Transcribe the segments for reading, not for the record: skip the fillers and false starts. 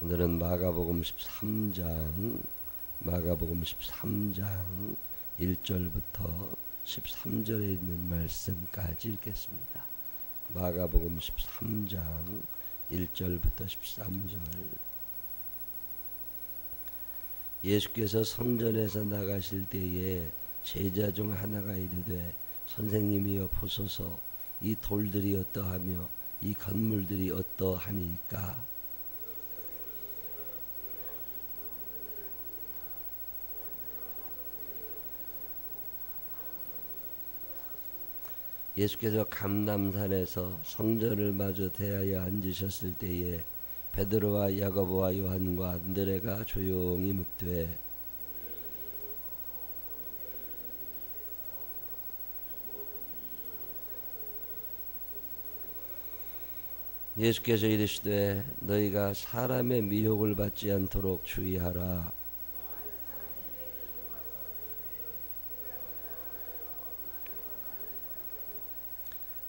오늘은 마가복음 13장 1절부터 13절에 있는 말씀까지 읽겠습니다. 마가복음 13장 1절부터 13절. 예수께서 성전에서 나가실 때에 제자 중 하나가 이르되 선생님이여 보소서, 이 돌들이 어떠하며 이 건물들이 어떠하니까? 예수께서 감람산에서 성전을 마주 대하여 앉으셨을 때에 베드로와 야고보와 요한과 안드레가 조용히 묻되 예수께서 이르시되 너희가 사람의 미혹을 받지 않도록 주의하라.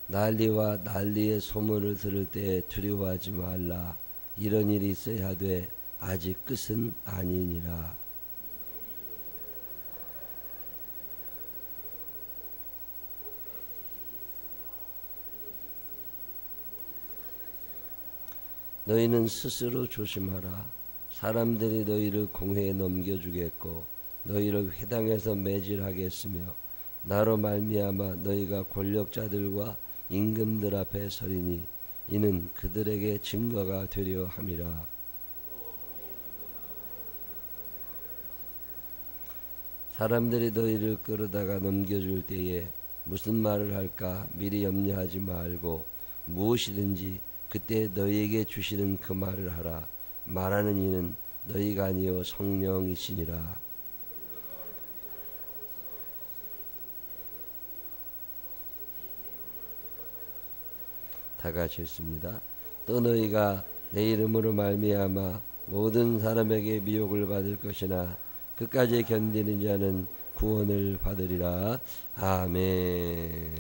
난리와 난리의 소문을 들을 때 두려워하지 말라. 이런 일이 있어야 하되 아직 끝은 아니니라. 너희는 스스로 조심하라. 사람들이 너희를 공회에 넘겨주겠고 너희를 회당에서 매질하겠으며 나로 말미암아 너희가 권력자들과 임금들 앞에 서리니 이는 그들에게 증거가 되려 함이라. 사람들이 너희를 끌어다가 넘겨줄 때에 무슨 말을 할까 미리 염려하지 말고 무엇이든지 그때 너희에게 주시는 그 말을 하라. 말하는 이는 너희가 아니요 성령이시니라. 다 같이 읽습니다. 또 너희가 내 이름으로 말미암아 모든 사람에게 미혹을 받을 것이나 끝까지 견디는 자는 구원을 받으리라. 아멘.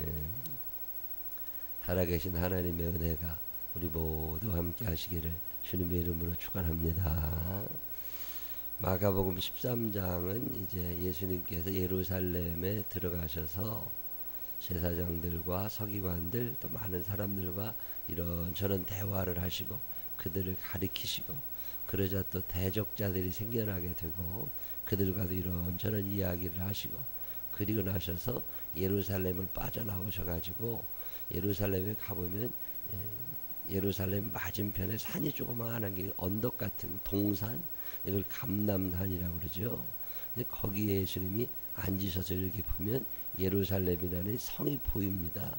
살아계신 하나님의 은혜가 우리 모두 함께 하시기를 주님의 이름으로 축원합니다. 마가복음 13장은 이제 예수님께서 예루살렘에 들어가셔서 제사장들과 서기관들 또 많은 사람들과 이런저런 대화를 하시고 그들을 가리키시고 그러자 또 대적자들이 생겨나게 되고 그들과도 이런저런 이야기를 하시고 그리고 나셔서 예루살렘을 빠져나오셔가지고 예루살렘에 가보면 예루살렘 맞은편에 산이 조그마한 게 언덕 같은 동산, 이걸 감람산이라고 그러죠. 근데 거기에 예수님이 앉으셔서 이렇게 보면 예루살렘이라는 성이 보입니다.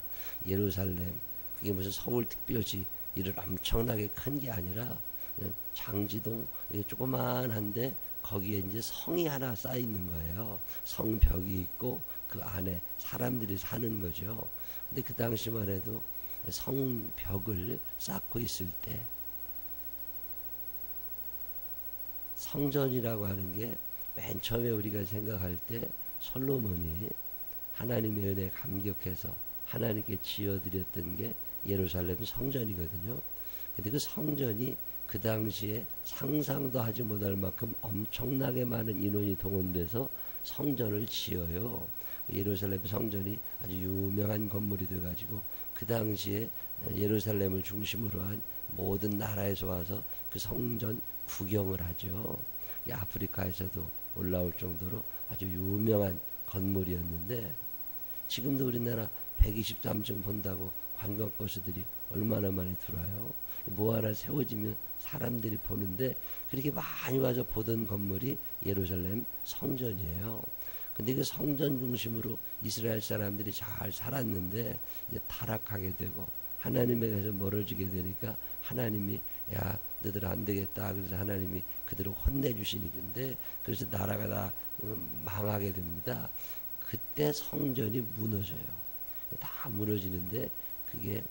예루살렘, 그게 무슨 서울특별시 이런 엄청나게 큰 게 아니라 그냥 장지동, 조그만한데 거기에 이제 성이 하나 쌓여 있는 거예요. 성벽이 있고 그 안에 사람들이 사는 거죠. 근데 그 당시만 해도 성벽을 쌓고 있을 때 성전이라고 하는 게 맨 처음에 우리가 생각할 때 솔로몬이 하나님의 은혜에 감격해서 하나님께 지어드렸던 게 예루살렘 성전이거든요. 근데 그 성전이 그 당시에 상상도 하지 못할 만큼 엄청나게 많은 인원이 동원돼서 성전을 지어요. 예루살렘 성전이 아주 유명한 건물이 돼가지고 그 당시에 예루살렘을 중심으로 한 모든 나라에서 와서 그 성전 구경을 하죠. 이 아프리카에서도 올라올 정도로 아주 유명한 건물이었는데 지금도 우리나라 123층 본다고 관광버스들이 얼마나 많이 들어와요. 뭐 하나 세워지면 사람들이 보는데 그렇게 많이 와서 보던 건물이 예루살렘 성전이에요. 근데 그 성전 중심으로 이스라엘 사람들이 잘 살았는데 이제 타락하게 되고 하나님에게서 멀어지게 되니까 하나님이 야 너들 안 되겠다 그래서 하나님이 그들을 혼내주시는 건데 그래서 나라가 다 망하게 됩니다. 그때 성전이 무너져요. 다 무너지는데 그게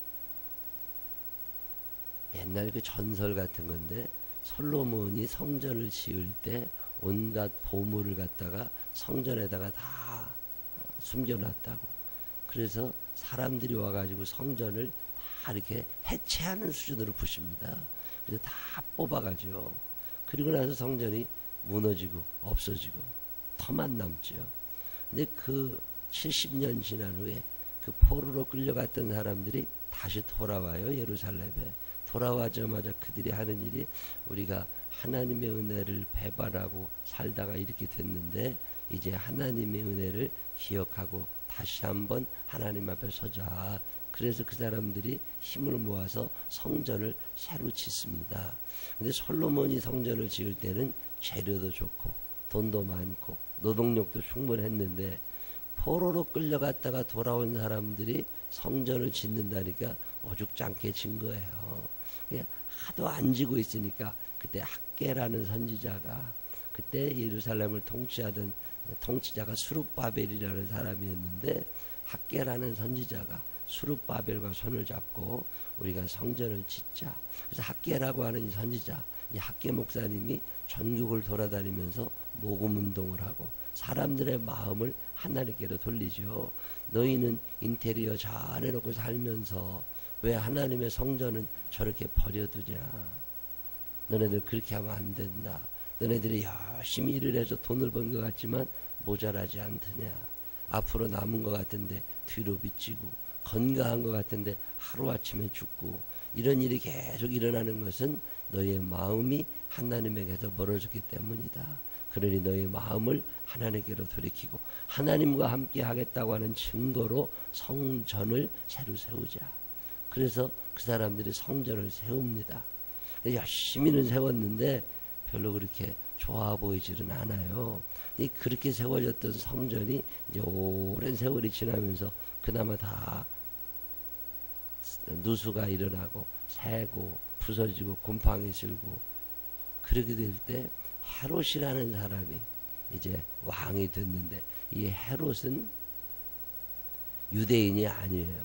옛날 그 전설 같은 건데 솔로몬이 성전을 지을 때 온갖 보물을 갖다가 성전에다가 다 숨겨놨다고. 그래서 사람들이 와가지고 성전을 다 이렇게 해체하는 수준으로 부십니다. 그래서 다 뽑아가지고 그리고 나서 성전이 무너지고 없어지고 터만 남죠. 근데 그 70년 지난 후에 그 포로로 끌려갔던 사람들이 다시 돌아와요. 예루살렘에. 돌아와자마자 그들이 하는 일이 우리가 하나님의 은혜를 배반하고 살다가 이렇게 됐는데 이제 하나님의 은혜를 기억하고 다시 한번 하나님 앞에 서자. 그래서 그 사람들이 힘을 모아서 성전을 새로 짓습니다. 근데 솔로몬이 성전을 지을 때는 재료도 좋고 돈도 많고 노동력도 충분했는데 포로로 끌려갔다가 돌아온 사람들이 성전을 짓는다니까 오죽장게 진 거예요. 그냥 하도 안 지고 있으니까 그때 학개라는 선지자가 그때 예루살렘을 통치하던 통치자가 수룹바벨이라는 사람이었는데 학개라는 선지자가 수룹바벨과 손을 잡고 우리가 성전을 짓자. 그래서 학개라고 하는 이 선지자, 이 학개 목사님이 전국을 돌아다니면서 모금 운동을 하고 사람들의 마음을 하나님께로 돌리죠. 너희는 인테리어 잘 해놓고 살면서 왜 하나님의 성전은 저렇게 버려두냐. 너네들 그렇게 하면 안 된다. 너네들이 열심히 일을 해서 돈을 번 것 같지만 모자라지 않더냐. 앞으로 남은 것 같은데 뒤로 비치고 건강한 것 같은데 하루아침에 죽고 이런 일이 계속 일어나는 것은 너희의 마음이 하나님에게서 멀어졌기 때문이다. 그러니 너희 마음을 하나님께로 돌이키고 하나님과 함께 하겠다고 하는 증거로 성전을 새로 세우자. 그래서 그 사람들이 성전을 세웁니다. 열심히는 세웠는데 별로 그렇게 좋아 보이지는 않아요. 그렇게 세워졌던 성전이 이제 오랜 세월이 지나면서 그나마 다 누수가 일어나고 새고 부서지고 곰팡이 슬고 그렇게 될 때 헤롯이라는 사람이 이제 왕이 됐는데 이 헤롯은 유대인이 아니에요.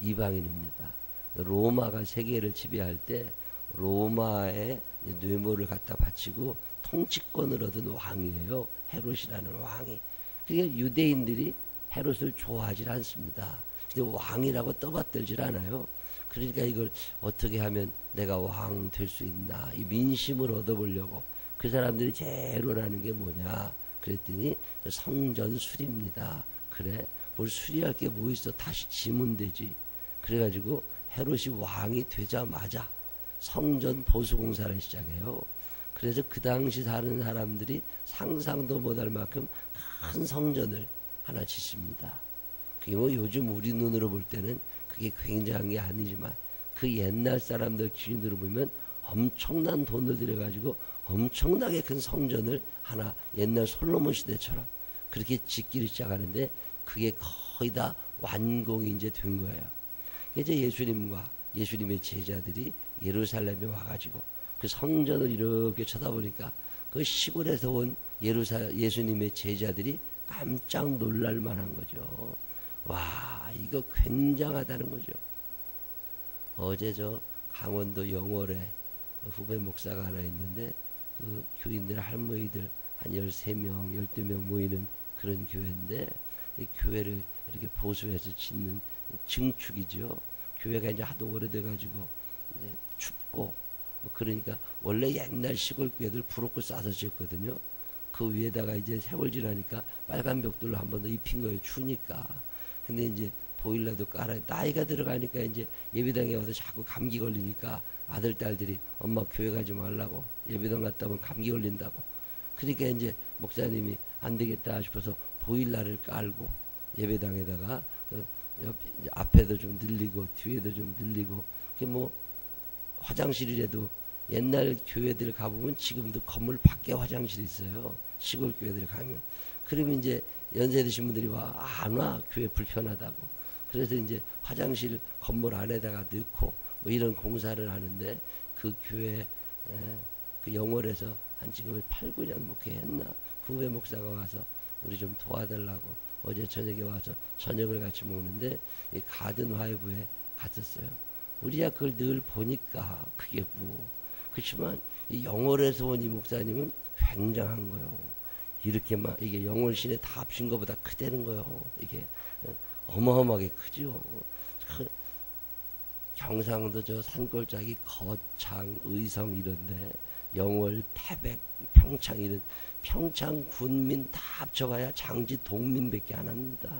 이방인입니다. 로마가 세계를 지배할 때 로마의 뇌물을 갖다 바치고 통치권을 얻은 왕이에요. 헤롯이라는 왕이. 그러니까 유대인들이 헤롯을 좋아하지 않습니다. 근데 왕이라고 떠받들질 않아요. 그러니까 이걸 어떻게 하면 내가 왕 될 수 있나 이 민심을 얻어보려고 그 사람들이 제일 원하는 게 뭐냐 그랬더니 성전 수리입니다. 그래 뭘 수리할 게 뭐 있어. 다시 지면 되지. 그래가지고 헤롯이 왕이 되자마자 성전 보수공사를 시작해요. 그래서 그 당시 사는 사람들이 상상도 못할 만큼 큰 성전을 하나 짓습니다. 그게 뭐 요즘 우리 눈으로 볼 때는 그게 굉장한 게 아니지만 그 옛날 사람들 기준으로 보면 엄청난 돈을 들여가지고 엄청나게 큰 성전을 하나 옛날 솔로몬 시대처럼 그렇게 짓기를 시작하는데 그게 거의 다 완공이 이제 된 거예요. 이제 예수님과 예수님의 제자들이 예루살렘에 와가지고 그 성전을 이렇게 쳐다보니까 그 시골에서 온 예수님의 제자들이 깜짝 놀랄 만한 거죠. 와, 이거 굉장하다는 거죠. 어제 저 강원도 영월에 후배 목사가 하나 있는데 그 교인들 할머니들 한 13명, 12명 모이는 그런 교회인데 이 교회를 이렇게 보수해서 짓는 증축이죠. 교회가 이제 하도 오래돼가지고 이제 춥고 뭐 그러니까 원래 옛날 시골 교회들 부럽고 싸서 지었거든요. 그 위에다가 이제 세월 지나니까 빨간 벽돌로 한 번 더 입힌 거예요. 추니까. 근데 이제 보일러도 깔아 나이가 들어가니까 이제 예배당에 와서 자꾸 감기 걸리니까 아들 딸들이 엄마 교회 가지 말라고 예배당 갔다 오면 감기 걸린다고. 그러니까 이제 목사님이 안 되겠다 싶어서 보일러를 깔고 예배당에다가 그 앞에도 좀 늘리고 뒤에도 좀 늘리고 그 뭐 화장실이라도 옛날 교회들 가보면 지금도 건물 밖에 화장실이 있어요. 시골 교회들 가면. 그러면 이제 연세 드신 분들이 안 와. 교회 불편하다고. 그래서 이제 화장실 건물 안에다가 넣고 뭐 이런 공사를 하는데 그 교회 그 영월에서 한 지금 8, 9년 목회했나 후배 목사가 와서 우리 좀 도와달라고 어제 저녁에 와서 저녁을 같이 먹는데 이 가든 화이브에 갔었어요. 우리야 그걸 늘 보니까 그게 뭐 그렇지만 이 영월에서 온 이 목사님은 굉장한 거예요. 이렇게 막 이게 영월 시내 다 합친 것보다 크다는 거예요. 이게 어마어마하게 크죠. 경상도 저 산골짜기 거창, 의성 이런데 영월, 태백, 평창 이런 평창 군민 다 합쳐봐야 장지 동민밖에 안 합니다.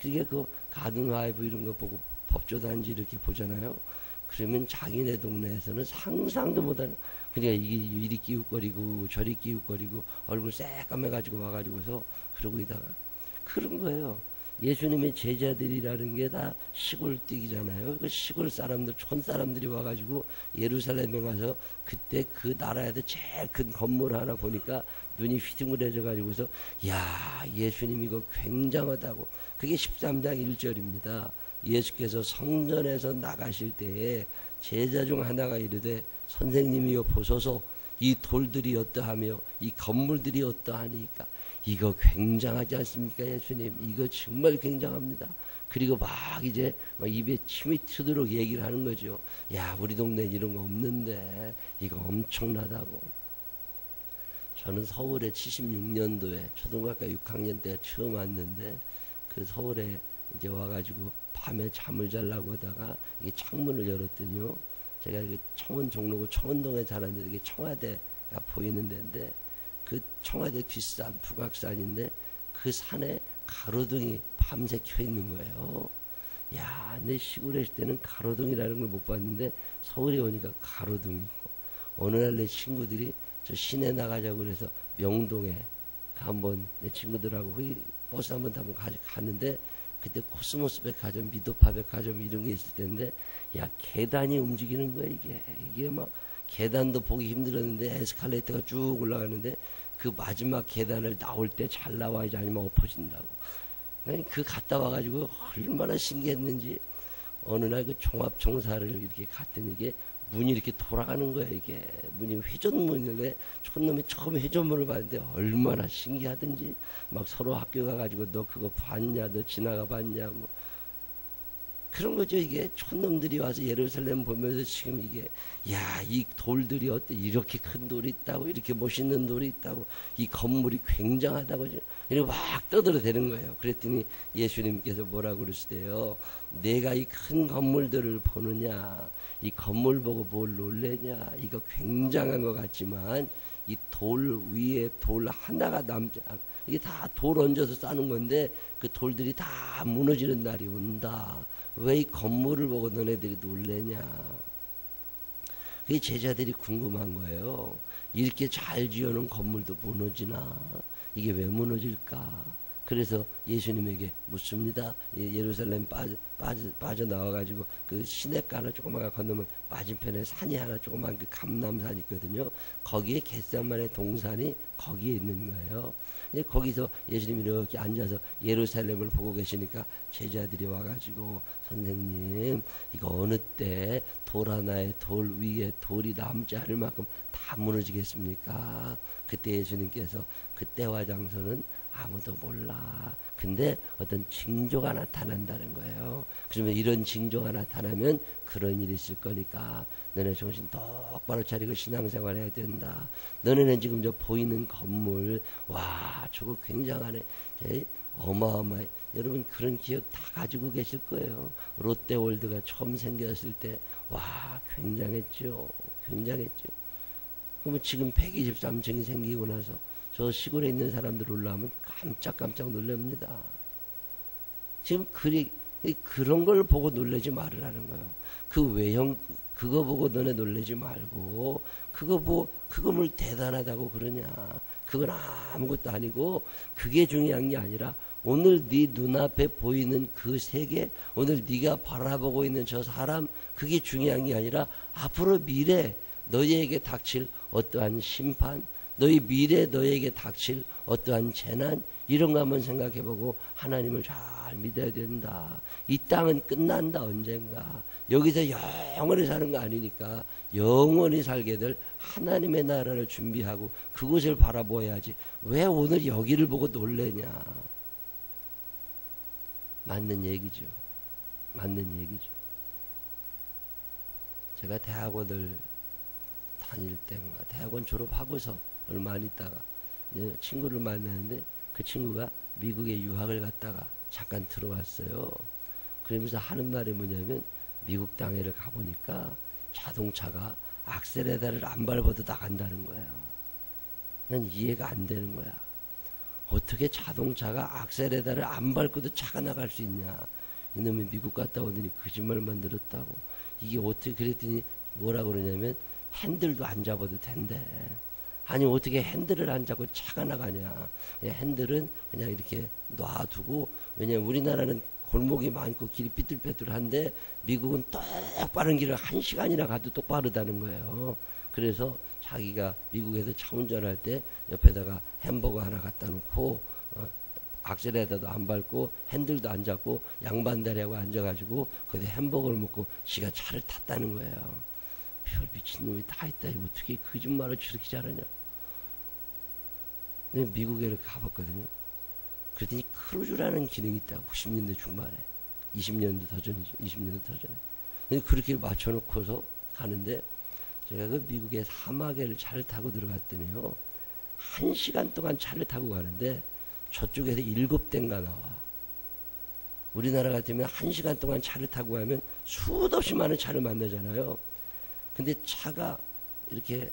그러니까 그 가든하이브 이런 거 보고 법조단지 이렇게 보잖아요. 그러면 자기네 동네에서는 상상도 못하는, 그러니까 이게 이리 끼웃거리고 저리 끼웃거리고 얼굴 새까매가지고 와가지고서 그러고 있다가 그런 거예요. 예수님의 제자들이라는 게 다 시골 뛰기잖아요. 그 시골 사람들, 촌 사람들이 와가지고 예루살렘에 가서 그때 그 나라에도 제일 큰 건물 하나 보니까 눈이 휘둥그레져가지고서 야, 예수님 이거 굉장하다고. 그게 13장 1절입니다. 예수께서 성전에서 나가실 때에 제자 중 하나가 이르되 선생님이여 보소서 이 돌들이 어떠하며 이 건물들이 어떠하니까 이거 굉장하지 않습니까? 예수님 이거 정말 굉장합니다. 그리고 막 이제 막 입에 침이 튀도록 얘기를 하는 거죠. 야, 우리 동네에 이런 거 없는데 이거 엄청나다고. 저는 서울에 76년도에 초등학교 6학년 때 처음 왔는데 그 서울에 이제 와가지고 밤에 잠을 자려고 하다가 이게 창문을 열었더니요. 제가 이게 청원 종로구 청원동에 살았는데 이게 청와대가 보이는 데인데 그 청와대 뒷산 북악산인데 그 산에 가로등이 밤새 켜 있는 거예요. 야, 내 시골에 있을 때는 가로등이라는 걸 못 봤는데 서울에 오니까 가로등이 있고 어느 날 내 친구들이 저 시내 나가자고 그래서 명동에 한번 내 친구들하고 버스 한번 타고 가는데 그때 코스모스 백화점, 미도파 백화점 이런 게 있을 텐데 야, 계단이 움직이는 거야. 이게 막 계단도 보기 힘들었는데 에스컬레이터가 쭉 올라가는데 그 마지막 계단을 나올 때 잘 나와야지 아니면 엎어진다고. 그 갔다 와가지고 얼마나 신기했는지 어느 날 그 종합청사를 이렇게 갔더니 이게 문이 이렇게 돌아가는 거야. 이게 문이 회전문이래. 촌놈이 처음 회전문을 봤는데 얼마나 신기하든지 막 서로 학교 가가지고 너 그거 봤냐, 너 지나가 봤냐, 뭐 그런 거죠. 이게 촌놈들이 와서 예루살렘 보면서 지금 이게 야, 이 돌들이 어때 이렇게 큰 돌이 있다고, 이렇게 멋있는 돌이 있다고, 이 건물이 굉장하다고 이렇게 막 떠들어대는 거예요. 그랬더니 예수님께서 뭐라고 그러시대요. 내가 이 큰 건물들을 보느냐, 이 건물 보고 뭘 놀래냐, 이거 굉장한 것 같지만 이 돌 위에 돌 하나가 남지 않, 이게 다 돌 얹어서 싸는 건데 그 돌들이 다 무너지는 날이 온다. 왜 이 건물을 보고 너네들이 놀래냐. 그 제자들이 궁금한 거예요. 이렇게 잘 지어놓은 건물도 무너지나, 이게 왜 무너질까. 그래서 예수님에게 묻습니다. 예루살렘 빠져나와가지고 그 시냇가를 조그마한 건너면 맞은편에 산이 하나 조그마한 그 감람산이 있거든요. 거기에 겟세마네 동산이 거기에 있는 거예요. 거기서 예수님이 이렇게 앉아서 예루살렘을 보고 계시니까 제자들이 와가지고 선생님 이거 어느 때 돌 하나에 돌 위에 돌이 남지 않을 만큼 다 무너지겠습니까? 그때 예수님께서 그때와 장소는 아무도 몰라. 근데 어떤 징조가 나타난다는 거예요. 그러면 이런 징조가 나타나면 그런 일이 있을 거니까 너네 정신 똑바로 차리고 신앙생활 해야 된다. 너네는 지금 저 보이는 건물, 와 저거 굉장하네, 어마어마해. 여러분 그런 기억 다 가지고 계실 거예요. 롯데월드가 처음 생겼을 때 와 굉장했죠. 굉장했죠. 그러면 지금 123층이 생기고 나서 저 시골에 있는 사람들 올라오면 깜짝깜짝 놀랍니다. 지금 그런 걸 보고 놀라지 말으라는 거예요. 그 외형 그거 보고 너네 놀라지 말고 그거 뭘 대단하다고 그러냐. 그건 아무것도 아니고 그게 중요한 게 아니라 오늘 네 눈앞에 보이는 그 세계, 오늘 네가 바라보고 있는 저 사람, 그게 중요한 게 아니라 앞으로 미래 너희에게 닥칠 어떠한 심판, 너희 미래 너희에게 닥칠 어떠한 재난, 이런 거 한번 생각해보고 하나님을 잘 믿어야 된다. 이 땅은 끝난다 언젠가. 여기서 영원히 사는 거 아니니까 영원히 살게 될 하나님의 나라를 준비하고 그곳을 바라보아야지. 왜 오늘 여기를 보고 놀래냐. 맞는 얘기죠. 맞는 얘기죠. 제가 대학원을 다닐 때인가 대학원 졸업하고서 얼마 안 있다가 친구를 만나는데 그 친구가 미국에 유학을 갔다가 잠깐 들어왔어요. 그러면서 하는 말이 뭐냐면 미국 땅에를 가보니까 자동차가 악셀에다를 안 밟아도 나간다는 거예요. 난 이해가 안 되는 거야. 어떻게 자동차가 악셀에다를 안 밟고도 차가 나갈 수 있냐. 이놈이 미국 갔다 오더니 거짓말만 들었다고. 이게 어떻게 그랬더니 뭐라 그러냐면 핸들도 안 잡아도 된대. 아니 어떻게 핸들을 안 잡고 차가 나가냐. 핸들은 그냥 이렇게 놔두고, 왜냐면 우리나라는 골목이 많고 길이 삐뚤빼뚤한데 미국은 똑바른 길을 1시간이나 가도 똑바르다는 거예요. 그래서 자기가 미국에서 차 운전할 때 옆에다가 햄버거 하나 갖다 놓고 악셀에다도 안 밟고 핸들도 안 잡고 양반다리하고 앉아가지고 거기에 햄버거를 먹고 지가 차를 탔다는 거예요. 별 미친놈이 다 있다. 어떻게 거짓말을 저렇게 잘하냐. 내가 미국에 가봤거든요. 그랬더니 크루즈라는 기능이 있다고. 90년대 중반에. 20년도 더 전이죠. 20년도 더 전에. 그렇게 맞춰놓고서 가는데 제가 그 미국의 사막에 차를 타고 들어갔더니요. 1시간 동안 차를 타고 가는데 저쪽에서 7대인가 나와. 우리나라 같으면 1시간 동안 차를 타고 가면 수도 없이 많은 차를 만나잖아요. 근데 차가 이렇게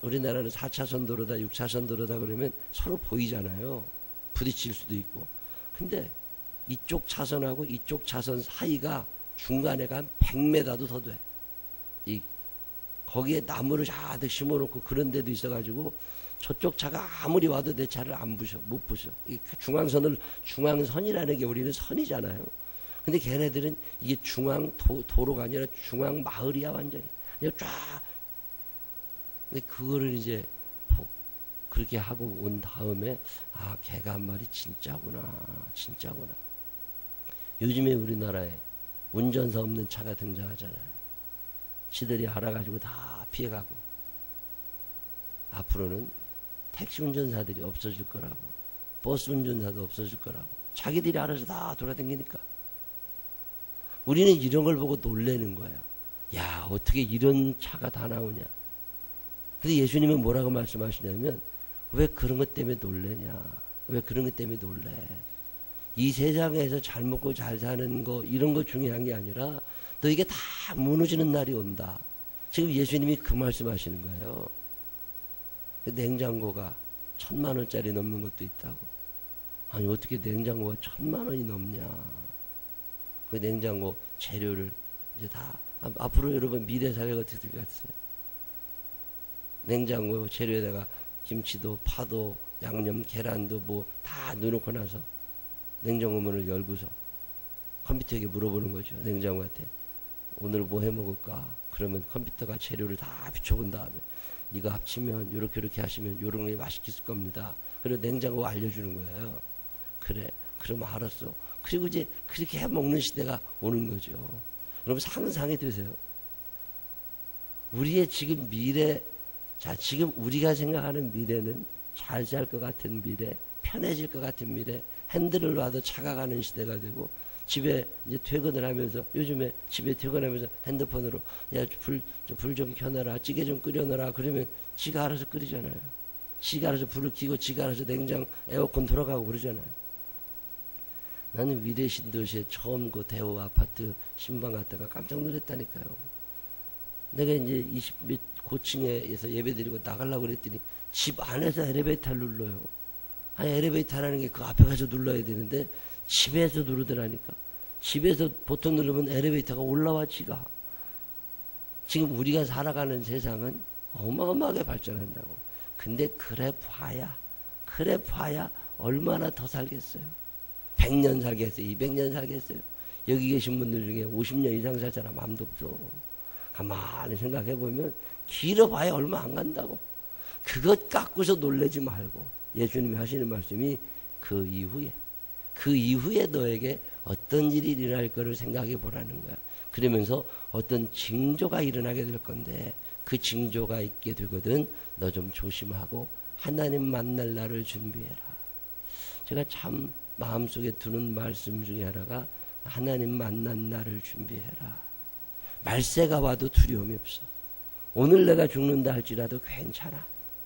우리나라는 4차선 도로다 6차선 도로다 그러면 서로 보이잖아요. 부딪힐 수도 있고. 근데 이쪽 차선하고 이쪽 차선 사이가 중간에가 한 100m도 더 돼. 거기에 나무를 자득 심어놓고 그런 데도 있어가지고 저쪽 차가 아무리 와도 내 차를 못 부셔. 중앙선이라는 게 우리는 선이잖아요. 근데 걔네들은 이게 도로가 아니라 중앙 마을이야, 완전히. 그냥 쫙. 근데 그거를 이제 그렇게 하고 온 다음에, 아, 걔가 한 말이 진짜구나. 요즘에 우리나라에 운전사 없는 차가 등장하잖아요. 지들이 알아가지고 다 피해가고. 앞으로는 택시 운전사들이 없어질 거라고. 버스 운전사도 없어질 거라고. 자기들이 알아서 다 돌아다니니까. 우리는 이런 걸 보고 놀라는 거예요. 야, 어떻게 이런 차가 다 나오냐. 근데 예수님은 뭐라고 말씀하시냐면, 왜 그런 것 때문에 놀래냐. 왜 그런 것 때문에 놀래. 이 세상에서 잘 먹고 잘 사는 거, 이런 거 중요한 게 아니라 너에게 다 무너지는 날이 온다. 지금 예수님이 그 말씀하시는 거예요. 냉장고가 1000만 원짜리 넘는 것도 있다고. 아니 어떻게 냉장고가 1000만 원이 넘냐. 그 냉장고 재료를 이제 다 앞으로 여러분 미래 사회가 어떻게 될 것 같으세요? 냉장고 재료에다가 김치도 파도 양념 계란도 뭐 다 넣어놓고 나서 냉장고 문을 열고서 컴퓨터에게 물어보는 거죠. 냉장고한테 오늘 뭐 해 먹을까? 그러면 컴퓨터가 재료를 다 비춰본 다음에 이거 합치면 요렇게 하시면 요런 게 맛있게 있을 겁니다. 그리고 냉장고 알려주는 거예요. 그래, 그럼 알았어. 그리고 이제 그렇게 해 먹는 시대가 오는 거죠. 여러분 상상해 보세요. 우리의 지금 미래, 자, 지금 우리가 생각하는 미래는 잘 살 것 같은 미래, 편해질 것 같은 미래, 핸들을 놔도 차가 가는 시대가 되고, 집에 이제 퇴근을 하면서, 요즘에 집에 퇴근하면서 핸드폰으로, 야, 불 좀 켜놔라, 찌개 좀 끓여놔라, 그러면 지가 알아서 끓이잖아요. 지가 알아서 불을 켜고, 지가 알아서 냉장, 에어컨 돌아가고 그러잖아요. 나는 위대 신도시에 처음 그 대호 아파트 신방 갔다가 깜짝 놀랐다니까요. 내가 이제 20몇 고층에서 예배드리고 나가려고 그랬더니 집 안에서 엘리베이터를 눌러요. 아니 엘리베이터라는 게 그 앞에 가서 눌러야 되는데 집에서 누르더라니까. 집에서 보통 누르면 엘리베이터가 올라와 지가. 지금 우리가 살아가는 세상은 어마어마하게 발전한다고. 근데 그래 봐야 얼마나 더 살겠어요. 100년 살겠어요. 200년 살겠어요. 여기 계신 분들 중에 50년 이상 살 사람 아무도 없어. 가만히 생각해보면 길어봐야 얼마 안 간다고. 그것 갖고서 놀라지 말고 예수님이 하시는 말씀이 그 이후에 너에게 어떤 일이 일어날 거를 생각해 보라는 거야. 그러면서 어떤 징조가 일어나게 될 건데 그 징조가 있게 되거든 너 좀 조심하고 하나님 만날 날을 준비해라. 제가 참 마음속에 두는 말씀 중에 하나가 하나님 만난 날을 준비해라. 말세가 와도 두려움이 없어. 오늘 내가 죽는다 할지라도 괜찮아.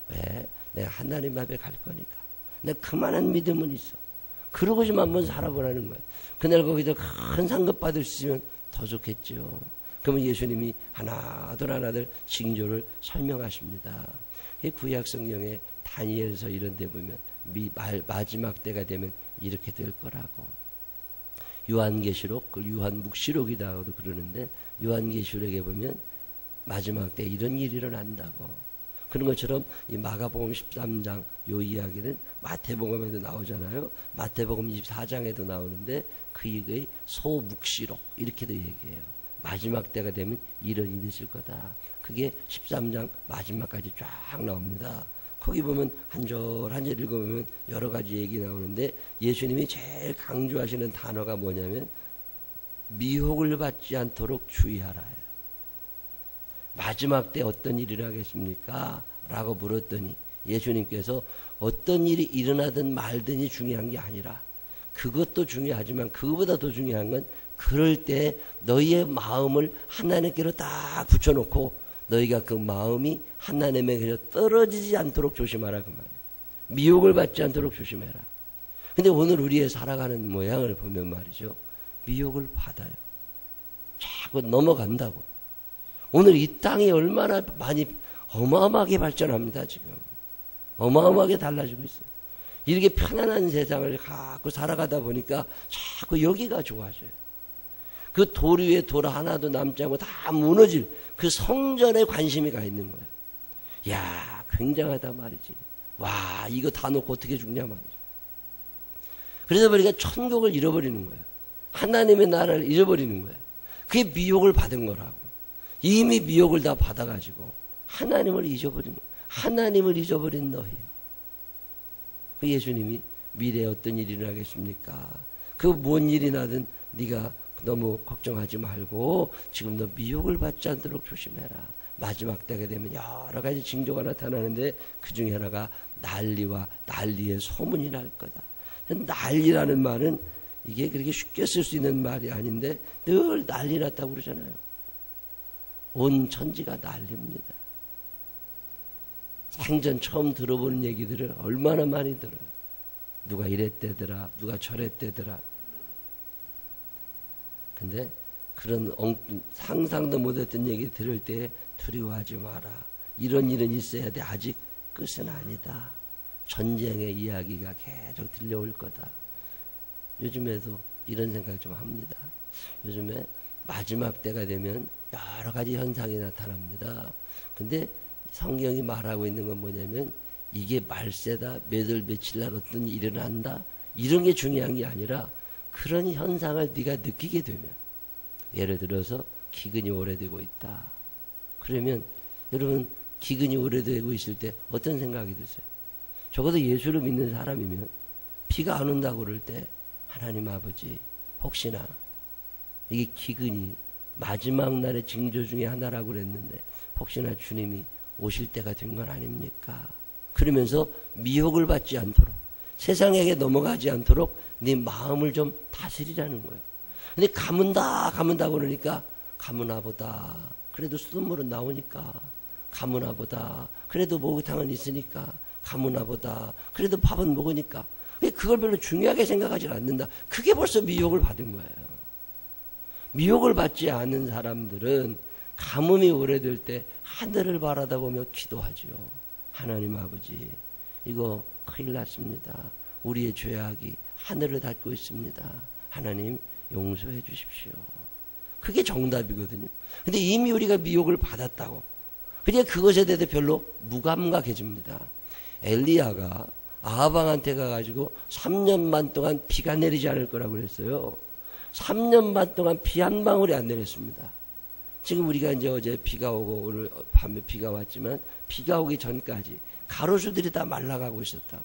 왜? 내가 하나님 앞에 갈 거니까. 내가 그만한 믿음은 있어. 그러고 좀 한번 살아보라는 거야. 그날 거기서 큰 상급 받을 수 있으면 더 좋겠죠. 그러면 예수님이 하나둘 징조를 설명하십니다. 구약 성경에 다니엘서 이런 데 보면 마지막 때가 되면 이렇게 될 거라고. 요한계시록, 요한묵시록이라고도 그러는데 요한계시록에 보면 마지막 때 이런 일이 일어난다고. 그런 것처럼 이 마가복음 13장 요 이야기는 마태복음에도 나오잖아요. 마태복음 24장에도 나오는데 그의 소묵시록 이렇게도 얘기해요. 마지막 때가 되면 이런 일이 있을 거다. 그게 13장 마지막까지 쫙 나옵니다. 거기 보면 한 절 한 절 읽어보면 여러 가지 얘기 나오는데 예수님이 제일 강조하시는 단어가 뭐냐면 미혹을 받지 않도록 주의하라요. 마지막 때 어떤 일이 일어나겠습니까? 라고 물었더니 예수님께서 어떤 일이 일어나든 말든이 중요한 게 아니라 그것도 중요하지만 그거보다 더 중요한 건 그럴 때 너희의 마음을 하나님께로 딱 붙여놓고 너희가 그 마음이 하나님에게서 떨어지지 않도록 조심하라 그 말이에요. 미혹을 받지 않도록 조심해라. 근데 오늘 우리의 살아가는 모양을 보면 말이죠. 미혹을 받아요. 자꾸 넘어간다고. 오늘 이 땅이 얼마나 많이 어마어마하게 발전합니다. 지금 어마어마하게 달라지고 있어요. 이렇게 편안한 세상을 갖고 살아가다 보니까 자꾸 여기가 좋아져요. 그 돌 위에 돌 하나도 남지 않고 다 무너질 그 성전에 관심이 가 있는 거예요. 야, 굉장하다 말이지. 와, 이거 다 놓고 어떻게 죽냐 말이죠. 그러다 보니까 천국을 잃어버리는 거예요. 하나님의 나라를 잃어버리는 거예요. 그게 미혹을 받은 거라고. 이미 미혹을 다 받아가지고 하나님을 잊어버린 거예요. 하나님을 잊어버린 너희요. 그 예수님이 미래에 어떤 일이 일어나겠습니까? 그 뭔 일이 나든 네가 너무 걱정하지 말고 지금 너 미혹을 받지 않도록 조심해라. 마지막 때가 되면 여러 가지 징조가 나타나는데 그 중에 하나가 난리와 난리의 소문이 날 거다. 난리라는 말은 이게 그렇게 쉽게 쓸 수 있는 말이 아닌데 늘 난리 났다고 그러잖아요. 온 천지가 난립니다. 생전 처음 들어보는 얘기들을 얼마나 많이 들어요. 누가 이랬대더라, 누가 저랬대더라. 근데 그런 상상도 못했던 얘기 들을 때 두려워하지 마라. 이런 일은 있어야 돼. 아직 끝은 아니다. 전쟁의 이야기가 계속 들려올 거다. 요즘에도 이런 생각 좀 합니다. 요즘에 마지막 때가 되면 여러 가지 현상이 나타납니다. 근데 성경이 말하고 있는 건 뭐냐면 이게 말세다, 몇 월 며칠 날 어떤 일이 일어난다, 이런 게 중요한 게 아니라 그런 현상을 네가 느끼게 되면, 예를 들어서 기근이 오래되고 있다. 그러면 여러분 기근이 오래되고 있을 때 어떤 생각이 드세요? 적어도 예수를 믿는 사람이면 비가 안 온다고 그럴 때 하나님 아버지 혹시나 이게 기근이 마지막 날의 징조 중에 하나라고 그랬는데 혹시나 주님이 오실 때가 된 건 아닙니까? 그러면서 미혹을 받지 않도록, 세상에게 넘어가지 않도록 네 마음을 좀 다스리라는 거예요. 근데 가문다 그러니까 가문아 보다 그래도 수돗물은 나오니까, 가문아 보다 그래도 목욕탕은 있으니까, 가문아 보다 그래도 밥은 먹으니까, 그걸 별로 중요하게 생각하지 않는다. 그게 벌써 미혹을 받은 거예요. 미혹을 받지 않는 사람들은 가뭄이 오래될 때 하늘을 바라다보며 기도하죠. 하나님 아버지, 이거 큰일 났습니다. 우리의 죄악이 하늘을 닫고 있습니다. 하나님 용서해 주십시오. 그게 정답이거든요. 근데 이미 우리가 미혹을 받았다고 그러니까 그것에 대해서 별로 무감각해집니다. 엘리야가 아하방한테 가가지고 3년 반 동안 비가 내리지 않을 거라고 그랬어요. 3년 반 동안 비 한 방울이 안 내렸습니다. 지금 우리가 이제 어제 비가 오고 오늘 밤에 비가 왔지만 비가 오기 전까지 가로수들이 다 말라가고 있었다고.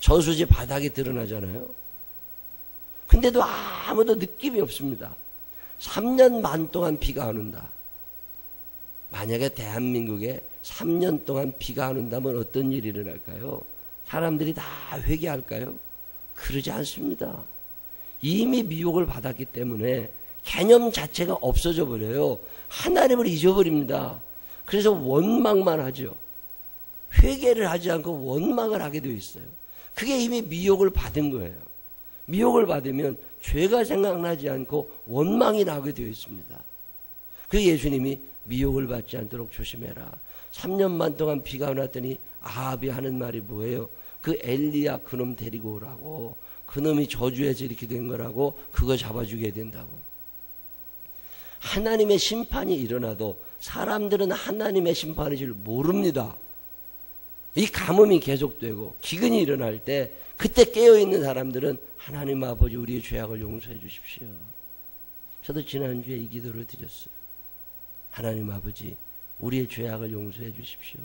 저수지 바닥이 드러나잖아요. 근데도 아무도 느낌이 없습니다. 3년 반 동안 비가 안 온다. 만약에 대한민국에 3년 동안 비가 안 온다면 어떤 일이 일어날까요? 사람들이 다 회개할까요? 그러지 않습니다. 이미 미혹을 받았기 때문에 개념 자체가 없어져 버려요. 하나님을 잊어버립니다. 그래서 원망만 하죠. 회개를 하지 않고 원망을 하게 되어 있어요. 그게 이미 미혹을 받은 거예요. 미혹을 받으면 죄가 생각나지 않고 원망이 나게 되어 있습니다. 그 예수님이 미혹을 받지 않도록 조심해라. 3년만 동안 비가 왔더니 아합이 하는 말이 뭐예요? 그 엘리야 그놈 데리고 오라고. 그놈이 저주해서 이렇게 된 거라고. 그거 잡아 죽여야 된다고. 하나님의 심판이 일어나도 사람들은 하나님의 심판인 줄 모릅니다. 이 가뭄이 계속되고 기근이 일어날 때 그때 깨어있는 사람들은 하나님 아버지 우리의 죄악을 용서해 주십시오. 저도 지난주에 이 기도를 드렸어요. 하나님 아버지 우리의 죄악을 용서해 주십시오.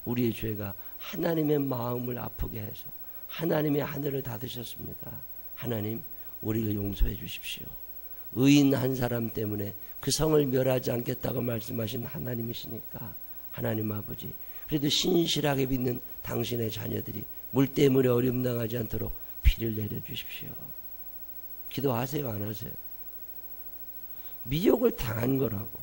우리의 죄가 하나님의 마음을 아프게 해서 하나님의 하늘을 닫으셨습니다. 하나님 우리를 용서해 주십시오. 의인 한 사람 때문에 그 성을 멸하지 않겠다고 말씀하신 하나님이시니까 하나님 아버지 그래도 신실하게 믿는 당신의 자녀들이 물 때문에 어려움 당하지 않도록 피를 내려주십시오. 기도하세요 안 하세요? 미혹을 당한 거라고.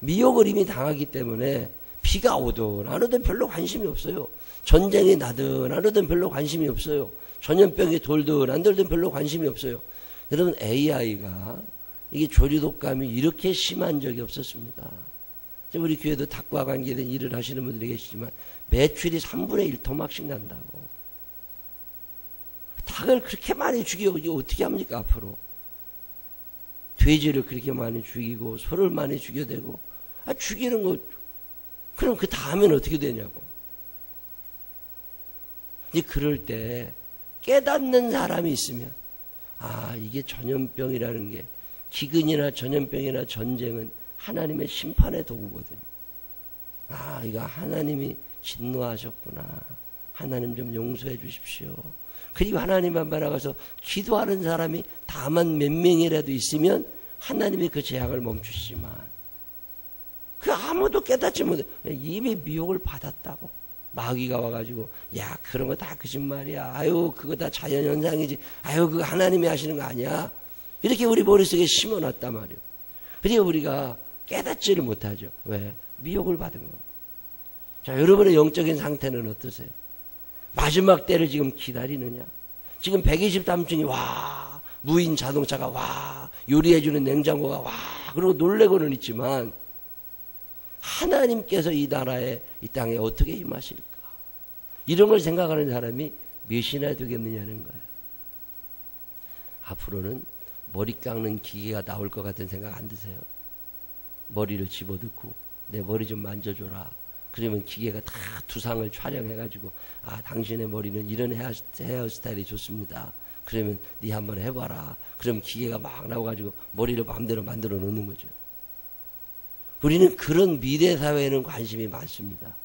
미혹을 이미 당하기 때문에 비가 오든 안 오든 별로 관심이 없어요. 전쟁이 나든 안 오든 별로 관심이 없어요. 전염병이 돌든 안 돌든 별로 관심이 없어요. 여러분 AI가 이게 조류독감이 이렇게 심한 적이 없었습니다. 우리 교회도 닭과 관계된 일을 하시는 분들이 계시지만 매출이 3분의 1 토막씩 난다고. 닭을 그렇게 많이 죽이고 이게 어떻게 합니까 앞으로. 돼지를 그렇게 많이 죽이고 소를 많이 죽여대고 죽이는 거 그럼 그 다음엔 어떻게 되냐고. 이제 그럴 때 깨닫는 사람이 있으면 이게 전염병이라는 게 기근이나 전염병이나 전쟁은 하나님의 심판의 도구거든요. 이거 하나님이 진노하셨구나. 하나님 좀 용서해 주십시오. 그리고 하나님 앞에 나가서 기도하는 사람이 다만 몇 명이라도 있으면 하나님이 그 재앙을 멈추시지만 그 아무도 깨닫지 못해. 이미 미혹을 받았다고. 마귀가 와가지고 야 그런 거 다 거짓말이야. 아유 그거 다 자연현상이지. 아유 그거 하나님이 하시는 거 아니야. 이렇게 우리 머릿속에 심어놨단 말이에요. 그리고 우리가 깨닫지를 못하죠. 왜? 미혹을 받은 거예요. 자, 여러분의 영적인 상태는 어떠세요? 마지막 때를 지금 기다리느냐? 지금 123층이 와, 무인 자동차가 와, 요리해주는 냉장고가 와, 그러고 놀래고는 있지만 하나님께서 이 나라에, 이 땅에 어떻게 임하실까? 이런 걸 생각하는 사람이 몇이나 되겠느냐는 거예요. 앞으로는 머리 깎는 기계가 나올 것 같은 생각 안 드세요? 머리를 집어넣고 내 머리 좀 만져줘라. 그러면 기계가 다 두상을 촬영해가지고 당신의 머리는 이런 헤어스타일이 좋습니다. 그러면 네 한번 해봐라. 그럼 기계가 막 나와가지고 머리를 마음대로 만들어 놓는 거죠. 우리는 그런 미래 사회에는 관심이 많습니다.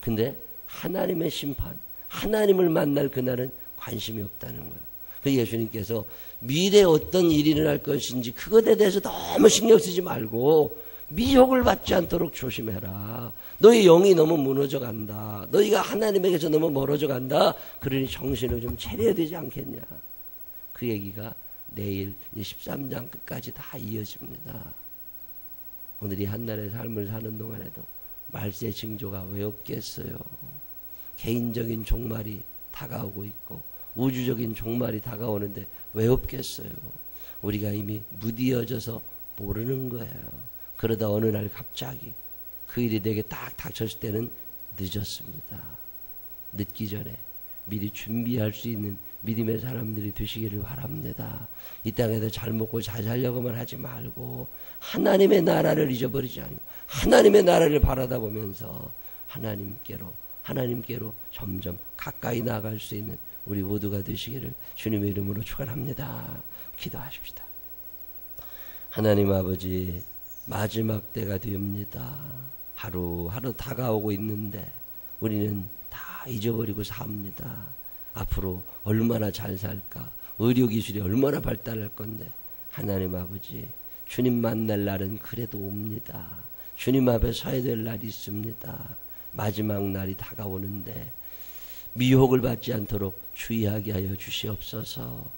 근데 하나님의 심판, 하나님을 만날 그날은 관심이 없다는 거예요. 그 예수님께서 미래에 어떤 일이 일어날 것인지 그것에 대해서 너무 신경 쓰지 말고 미혹을 받지 않도록 조심해라. 너희 영이 너무 무너져 간다. 너희가 하나님에게서 너무 멀어져 간다. 그러니 정신을 좀 차려야 되지 않겠냐. 그 얘기가 내일 13장 끝까지 다 이어집니다. 오늘 이 한날의 삶을 사는 동안에도 말세 징조가 왜 없겠어요. 개인적인 종말이 다가오고 있고 우주적인 종말이 다가오는데 왜 없겠어요. 우리가 이미 무디어져서 모르는 거예요. 그러다 어느 날 갑자기 그 일이 내게 딱 닥쳤을 때는 늦었습니다. 늦기 전에 미리 준비할 수 있는 믿음의 사람들이 되시기를 바랍니다. 이 땅에서 잘 먹고 잘 살려고만 하지 말고 하나님의 나라를 잊어버리지 않고 하나님의 나라를 바라다 보면서 하나님께로 점점 가까이 나아갈 수 있는 우리 모두가 되시기를 주님의 이름으로 축원합니다. 기도하십시다. 하나님 아버지, 마지막 때가 되옵니다. 하루하루 다가오고 있는데 우리는 다 잊어버리고 삽니다. 앞으로 얼마나 잘 살까? 의료기술이 얼마나 발달할 건데 하나님 아버지, 주님 만날 날은 그래도 옵니다. 주님 앞에 서야 될 날이 있습니다. 마지막 날이 다가오는데 미혹을 받지 않도록 주의하게 하여 주시옵소서.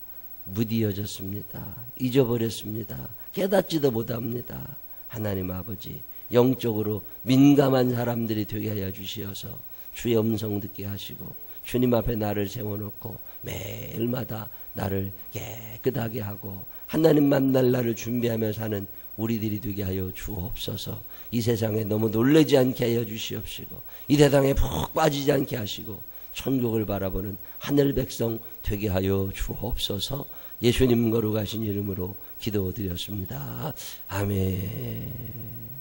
무디어졌습니다. 잊어버렸습니다. 깨닫지도 못합니다. 하나님 아버지, 영적으로 민감한 사람들이 되게 하여 주시어서 주의 음성 듣게 하시고 주님 앞에 나를 세워놓고 매일마다 나를 깨끗하게 하고 하나님 만날 날을 준비하며 사는 우리들이 되게 하여 주옵소서. 이 세상에 너무 놀라지 않게 하여 주시옵시고 이 세상에 푹 빠지지 않게 하시고 천국을 바라보는 하늘 백성 되게 하여 주옵소서. 예수님 거룩하신 이름으로 기도드렸습니다. 아멘.